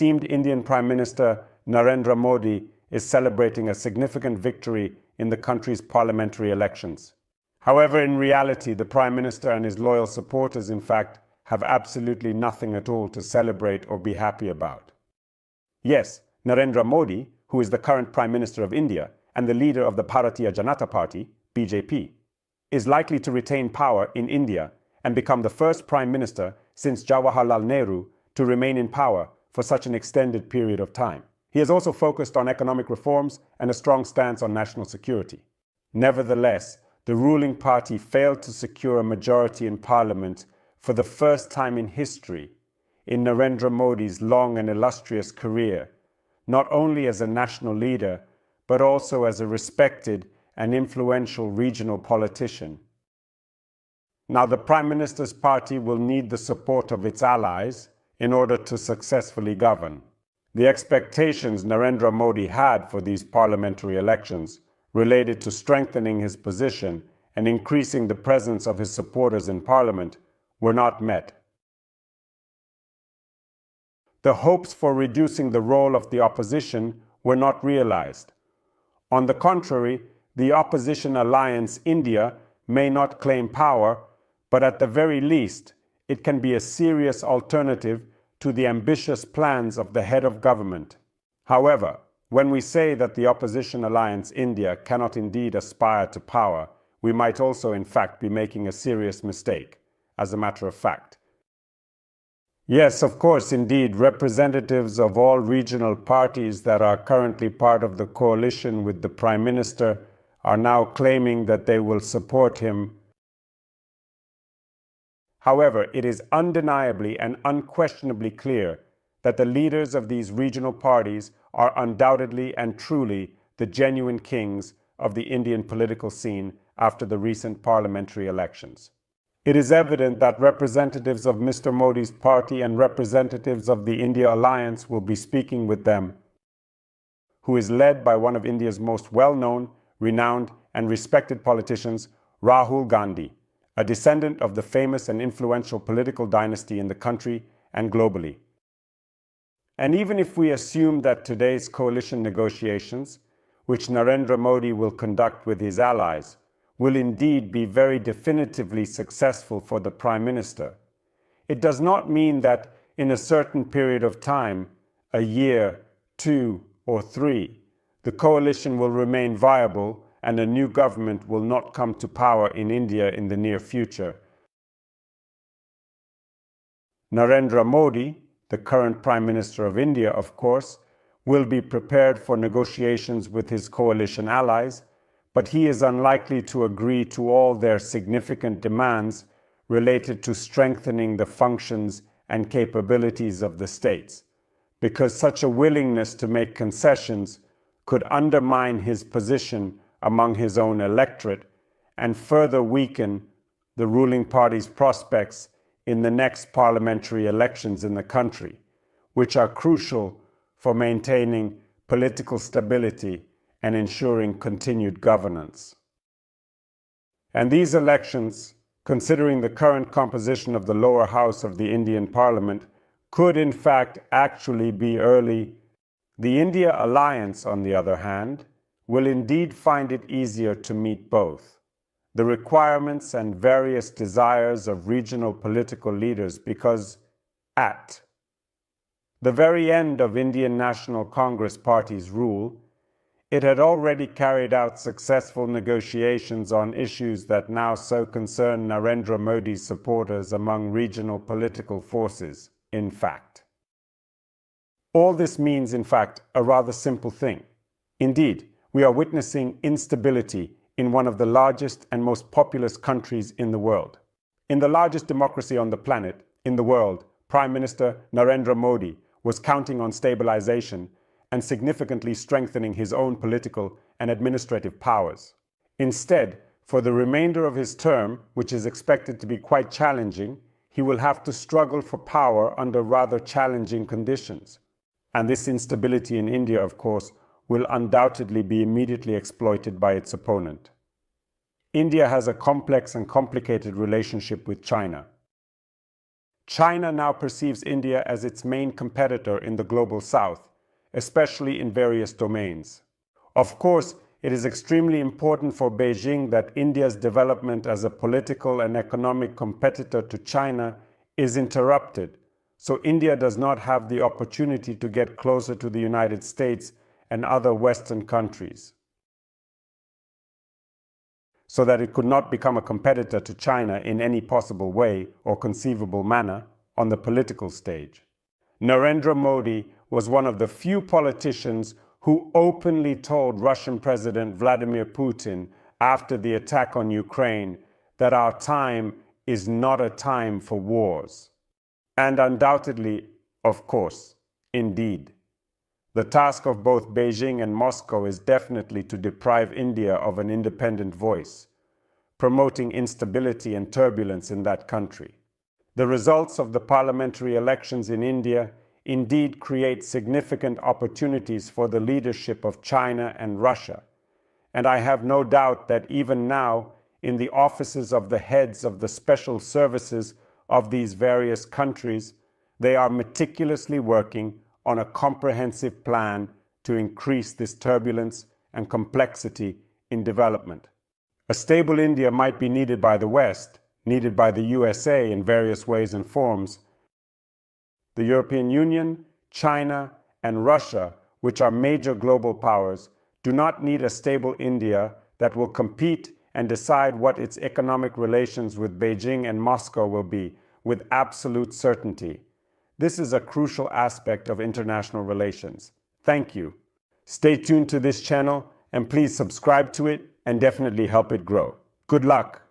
esteemed Indian Prime Minister Narendra Modi is celebrating a significant victory in the country's parliamentary elections. However, in reality, the Prime Minister and his loyal supporters, in fact, have absolutely nothing at all to celebrate or be happy about. Yes, Narendra Modi, who is the current Prime Minister of India and the leader of the Bharatiya Janata Party, BJP, is likely to retain power in India and become the first Prime Minister since Jawaharlal Nehru to remain in power for such an extended period of time. He has also focused on economic reforms and a strong stance on national security. Nevertheless, the ruling party failed to secure a majority in parliament for the first time in history in Narendra Modi's long and illustrious career, not only as a national leader, but also as a respected and influential regional politician. Now, the Prime Minister's party will need the support of its allies in order to successfully govern. The expectations Narendra Modi had for these parliamentary elections related to strengthening his position and increasing the presence of his supporters in parliament were not met. The hopes for reducing the role of the opposition were not realized. On the contrary, the opposition alliance India may not claim power, but at the very least, it can be a serious alternative to the ambitious plans of the head of government. However, when we say that the opposition alliance India cannot indeed aspire to power, we might also in fact be making a serious mistake, as a matter of fact. Yes, of course, indeed, representatives of all regional parties that are currently part of the coalition with the Prime Minister are now claiming that they will support him. However, it is undeniably and unquestionably clear that the leaders of these regional parties are undoubtedly and truly the genuine kings of the Indian political scene after the recent parliamentary elections. It is evident that representatives of Mr. Modi's party and representatives of the India Alliance will be speaking with them, who is led by one of India's most well-known, renowned, and respected politicians, Rahul Gandhi, a descendant of the famous and influential political dynasty in the country and globally. And even if we assume that today's coalition negotiations, which Narendra Modi will conduct with his allies, will indeed be very definitively successful for the Prime Minister, it does not mean that in a certain period of time, a year, 2, or 3, the coalition will remain viable and a new government will not come to power in India in the near future. Narendra Modi, the current Prime Minister of India, of course, will be prepared for negotiations with his coalition allies, but he is unlikely to agree to all their significant demands related to strengthening the functions and capabilities of the states, because such a willingness to make concessions could undermine his position among his own electorate and further weaken the ruling party's prospects in the next parliamentary elections in the country, which are crucial for maintaining political stability and ensuring continued governance. And these elections, considering the current composition of the lower house of the Indian Parliament, could in fact actually be early. The India Alliance, on the other hand, will indeed find it easier to meet both the requirements and various desires of regional political leaders because at the very end of Indian National Congress Party's rule, it had already carried out successful negotiations on issues that now so concern Narendra Modi's supporters among regional political forces, in fact. All this means, in fact, a rather simple thing. Indeed, we are witnessing instability in one of the largest and most populous countries in the world. In the largest democracy on the planet, in the world, Prime Minister Narendra Modi was counting on stabilization and significantly strengthening his own political and administrative powers. Instead, for the remainder of his term, which is expected to be quite challenging, he will have to struggle for power under rather challenging conditions. And this instability in India, of course, will undoubtedly be immediately exploited by its opponent. India has a complex and complicated relationship with China. China now perceives India as its main competitor in the global south, especially in various domains. Of course, it is extremely important for Beijing that India's development as a political and economic competitor to China is interrupted, so India does not have the opportunity to get closer to the United States and other Western countries, so that it could not become a competitor to China in any possible way or conceivable manner on the political stage. Narendra Modi was one of the few politicians who openly told Russian President Vladimir Putin after the attack on Ukraine that our time is not a time for wars. And undoubtedly, of course, indeed, the task of both Beijing and Moscow is definitely to deprive India of an independent voice, promoting instability and turbulence in that country. The results of the parliamentary elections in India indeed create significant opportunities for the leadership of China and Russia, and I have no doubt that even now, in the offices of the heads of the special services of these various countries, they are meticulously working on a comprehensive plan to increase this turbulence and complexity in development. A stable India might be needed by the West, needed by the USA in various ways and forms. The European Union, China, and Russia, which are major global powers, do not need a stable India that will compete and decide what its economic relations with Beijing and Moscow will be with absolute certainty. This is a crucial aspect of international relations. Thank you. Stay tuned to this channel and please subscribe to it and definitely help it grow. Good luck.